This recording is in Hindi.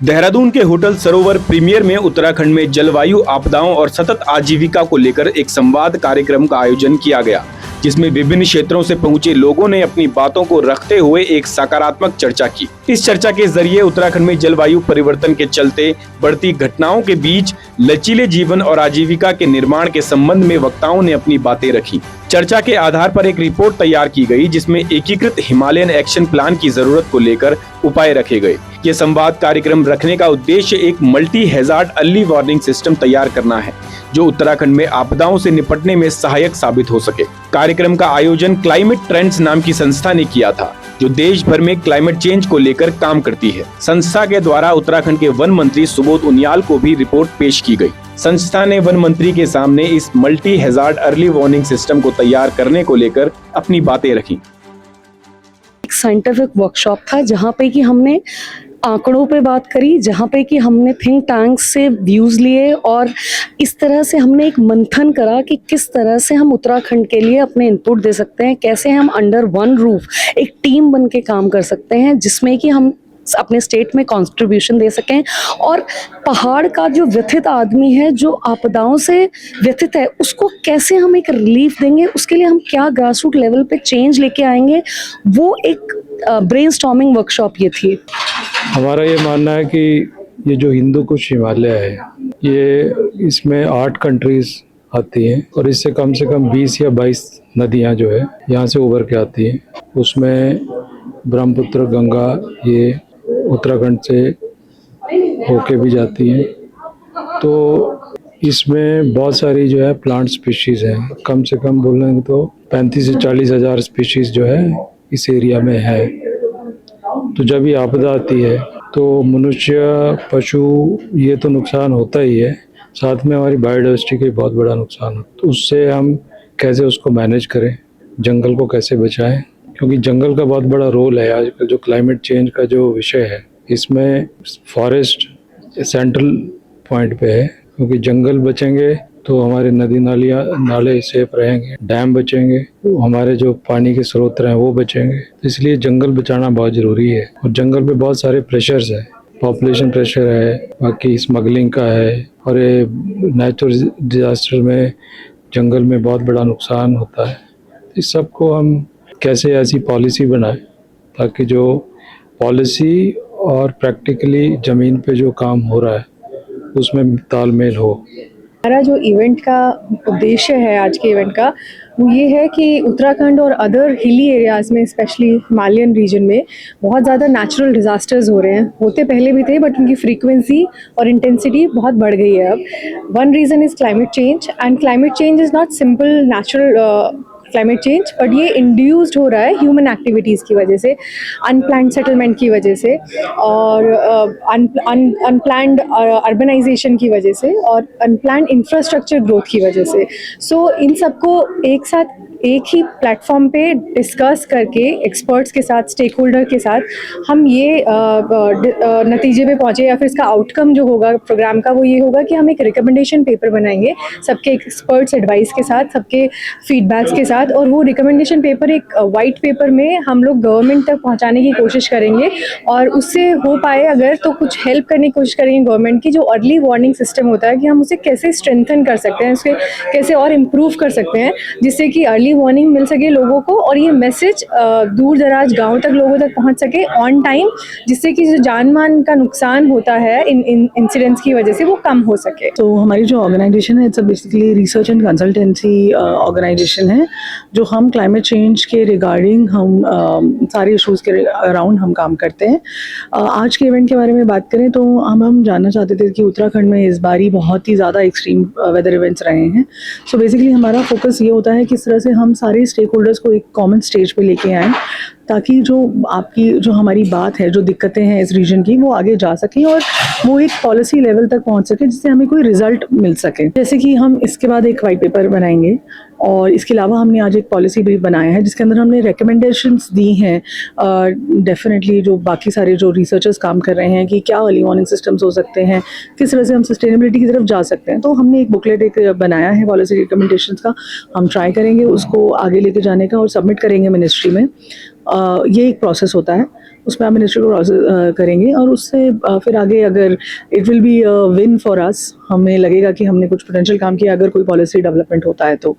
देहरादून के होटल सरोवर प्रीमियर में उत्तराखंड में जलवायु आपदाओं और सतत आजीविका को लेकर एक संवाद कार्यक्रम का आयोजन किया गया, जिसमें विभिन्न क्षेत्रों से पहुंचे लोगों ने अपनी बातों को रखते हुए एक सकारात्मक चर्चा की। इस चर्चा के जरिए उत्तराखंड में जलवायु परिवर्तन के चलते बढ़ती घटनाओं के बीच लचीले जीवन और आजीविका के निर्माण के संबंध में वक्ताओं ने अपनी बातें रखी। चर्चा के आधार पर एक रिपोर्ट तैयार की गई, जिसमें एकीकृत हिमालयन एक्शन प्लान की जरूरत को लेकर उपाय रखे गए। ये संवाद कार्यक्रम रखने का उद्देश्य एक multi hazard early warning system तैयार करना है, जो उत्तराखंड में आपदाओं से निपटने में सहायक साबित हो सके। कार्यक्रम का आयोजन क्लाइमेट ट्रेंड्स नाम की संस्था ने किया था, जो देश भर में क्लाइमेट चेंज को लेकर काम करती है। संस्था के द्वारा उत्तराखंड के वन मंत्री सुबोध उनियाल को भी रिपोर्ट पेश की गई। संस्था ने वन मंत्री के सामने इस multi hazard early warning system को तैयार करने को लेकर अपनी बातें रखी। एक साइंटिफिक वर्कशॉप था जहाँ पे कि हमने आंकड़ों पे बात करी, जहाँ पे कि हमने थिंक टैंक से व्यूज़ लिए और इस तरह से हमने एक मंथन करा कि किस तरह से हम उत्तराखंड के लिए अपने इनपुट दे सकते हैं, कैसे हम अंडर वन रूफ एक टीम बन के काम कर सकते हैं, जिसमें कि हम अपने स्टेट में कंट्रीब्यूशन दे सकें। और पहाड़ का जो व्यथित आदमी है, जो आपदाओं से व्यथित है, उसको कैसे हम एक रिलीफ देंगे, उसके लिए हम क्या ग्रासरूट लेवल पे चेंज लेके आएंगे, वो एक ब्रेनस्टॉर्मिंग वर्कशॉप ये थी। हमारा ये मानना है कि ये जो हिंदू कुश हिमालय है, ये इसमें 8 कंट्रीज आती हैं और इससे कम से कम 20 या 22 नदियाँ जो है यहाँ से उभर के आती हैं। उसमें ब्रह्मपुत्र, गंगा ये उत्तराखंड से होके भी जाती हैं। तो इसमें बहुत सारी जो है प्लांट स्पीशीज़ हैं, कम से कम बोलेंगे तो 35 से 40 हज़ार स्पीशीज़ जो है इस एरिया में है। तो जब ये आपदा आती है तो मनुष्य, पशु, ये तो नुकसान होता ही है, साथ में हमारी बायोडाइवर्सिटी का बहुत बड़ा नुकसान होता है। तो उससे हम कैसे उसको मैनेज करें, जंगल को कैसे बचाएं, क्योंकि जंगल का बहुत बड़ा रोल है आजकल जो क्लाइमेट चेंज का जो विषय है, इसमें फॉरेस्ट सेंट्रल पॉइंट पे है। क्योंकि जंगल बचेंगे तो हमारे नदी नाले सेफ रहेंगे, डैम बचेंगे तो हमारे जो पानी के स्रोत हैं वो बचेंगे। तो इसलिए जंगल बचाना बहुत ज़रूरी है। और जंगल पे बहुत सारे प्रेशर्स है, पॉपुलेशन प्रेशर है, बाकी स्मगलिंग का है, और ये नेचुरल डिजास्टर में जंगल में बहुत बड़ा नुकसान होता है। इस सब को हम कैसे ऐसी पॉलिसी बनाएं ताकि जो पॉलिसी और प्रैक्टिकली ज़मीन पे जो काम हो रहा है उसमें तालमेल हो। हमारा जो इवेंट का उद्देश्य है आज के इवेंट का, वो ये है कि उत्तराखंड और अदर हिली एरियाज़ में, स्पेशली हिमालयन रीजन में बहुत ज़्यादा नेचुरल डिज़ास्टर्स हो रहे हैं। होते पहले भी थे, बट उनकी फ्रीक्वेंसी और इंटेंसिटी बहुत बढ़ गई है अब। One reason is climate change, and climate change is not simple natural climate change, but ये इंड्यूस्ड हो रहा है ह्यूमन एक्टिविटीज़ की वजह से, अनप्लान्ड सेटलमेंट की वजह से, और अनप्लान्ड अर्बनाइजेशन की वजह से, और अनप्लान्ड इंफ्रास्ट्रक्चर ग्रोथ की वजह से। सो इन सबको एक साथ एक ही प्लेटफॉर्म पे डिस्कस करके एक्सपर्ट्स के साथ, स्टेक होल्डर के साथ हम ये नतीजे पे पहुँचे, या फिर इसका आउटकम जो होगा प्रोग्राम का वो ये होगा कि हम एक रिकमेंडेशन पेपर बनाएंगे सबके एक्सपर्ट्स एडवाइस के साथ, सबके फीडबैक्स के साथ। और वो रिकमेंडेशन पेपर एक वाइट पेपर में हम लोग गवर्नमेंट तक पहुँचाने की कोशिश करेंगे, और उससे हो पाए अगर तो कुछ हेल्प करने की कोशिश करेंगे गवर्नमेंट की। जो अर्ली वार्निंग सिस्टम होता है कि हम उसे कैसे स्ट्रेंथन कर सकते हैं, उसके कैसे और इम्प्रूव कर सकते हैं, जिससे कि अर्ली वार्निंग मिल सके लोगों को, और ये मैसेज दूर दराज गांव तक लोगों तक पहुंच सके ऑन टाइम, जिससे कि जो जान मान का नुकसान होता है इन इंसिडेंट्स की वजह से वो कम हो सके। तो हमारी जो ऑर्गेनाइजेशन है, it's basically research and consultancy organisation है, जो हम क्लाइमेट चेंज के रिगार्डिंग हम सारे इशूज़ के अराउंड हम काम करते हैं। आज के इवेंट के बारे में बात करें तो हम जानना चाहते थे कि उत्तराखंड में इस बारी बहुत ही ज़्यादा एक्सट्रीम वेदर इवेंट्स रहे हैं। सो बेसिकली हमारा फोकस ये होता है किस तरह से हम सारे स्टेक होल्डर्स को एक कॉमन स्टेज पे लेके आएँ, ताकि जो हमारी बात है, जो दिक्कतें हैं इस रीजन की, वो आगे जा सकें और वो एक पॉलिसी लेवल तक पहुंच सके, जिससे हमें कोई रिजल्ट मिल सके। जैसे कि हम इसके बाद एक वाइट पेपर बनाएंगे, और इसके अलावा हमने आज एक पॉलिसी भी बनाया है जिसके अंदर हमने रिकमेंडेशंस दी हैं डेफिनेटली जो बाकी सारे जो रिसर्चर्स काम कर रहे हैं कि क्या अर्ली वार्निंग सिस्टम्स हो सकते हैं, किस तरह से हम सस्टेनेबिलिटी की तरफ जा सकते हैं। तो हमने एक बुकलेट एक बनाया है पॉलिसी रिकमेंडेशंस का, हम ट्राई करेंगे उसको आगे लेके जाने का और सबमिट करेंगे मिनिस्ट्री में। ये एक प्रोसेस होता है। उस पर हम मिनिस्ट्री को प्रोसेस करेंगे और उससे फिर आगे अगर it will be win for us, हमें लगेगा कि हमने कुछ पोटेंशियल काम किया अगर कोई पॉलिसी डेवलपमेंट होता है तो